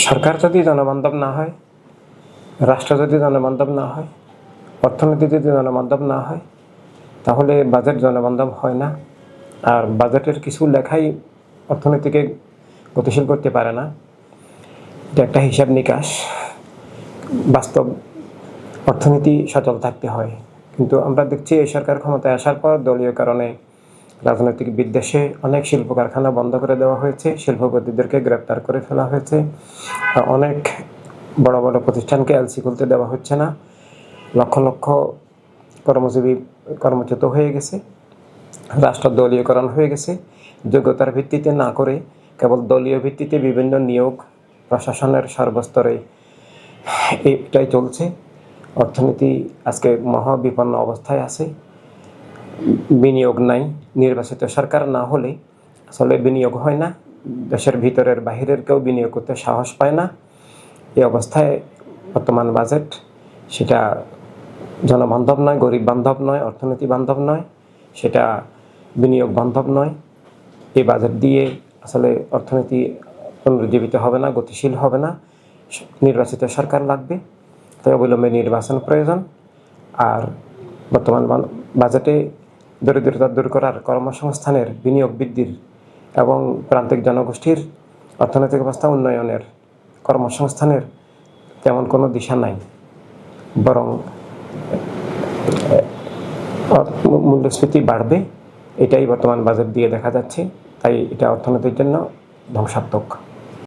সরকার যদি জনবান্ধব না হয়, রাষ্ট্র যদি জনবান্ধব না হয়, অর্থনীতি যদি জনবান্ধব না হয়, তাহলে বাজেট জনবান্ধব হয় না। আর বাজেটের কিছু লেখাই অর্থনীতিকে গতিশীল করতে পারে না। এটা একটা হিসাব নিকাশ। বাস্তব অর্থনীতি সচল থাকতে হয়। কিন্তু আমরা দেখছি এই সরকার ক্ষমতায় আসার পর দলীয় কারণে রাজনৈতিক বিদ্বেষে অনেক শিল্প কারখানা বন্ধ করে দেওয়া হয়েছে, শিল্পপতিদেরকে গ্রেপ্তার করে ফেলা হয়েছে, অনেক বড় বড় প্রতিষ্ঠানকে এলসি খুলতে দেওয়া হচ্ছে না, লক্ষ লক্ষ কর্মজীবী কর্মচ্যুত হয়ে গেছে, রাষ্ট্র দলীয়করণ হয়ে গেছে। যোগ্যতার ভিত্তিতে না করে কেবল দলীয় ভিত্তিতে বিভিন্ন নিয়োগ প্রশাসনের সর্বস্তরে এটাই চলছে। অর্থনীতি আজকে মহা বিপন্ন অবস্থায় আছে। বিনিয়োগ নাই। নির্বাচিত সরকার না হলে আসলে বিনিয়োগ হয় না। দেশের ভিতরের বাহিরের কেউ বিনিয়োগ করতে সাহস পায় না। এই অবস্থায় বর্তমান বাজেট সেটা জনবান্ধব নয়, গরিব বান্ধব নয়, অর্থনীতি বান্ধব নয়, সেটা বিনিয়োগ বান্ধব নয়। এই বাজেট দিয়ে আসলে অর্থনীতি পুনরুজ্জীবিত হবে না, গতিশীল হবে না। নির্বাচিত সরকার লাগবে, তাই অবিলম্বে নির্বাচন প্রয়োজন। আর বর্তমান বাজেটে দরিদ্রতা দূর করার, কর্মসংস্থানের, বিনিয়োগ বৃদ্ধির এবং প্রান্তিক জনগোষ্ঠীর অর্থনৈতিক অবস্থা উন্নয়নের, কর্মসংস্থানের তেমন কোনো দিশা নাই। বরং মূল্যস্ফীতি বাড়বে, এটাই বর্তমান বাজেট দিয়ে দেখা যাচ্ছে। তাই এটা অর্থনীতির জন্য ধ্বংসাত্মক।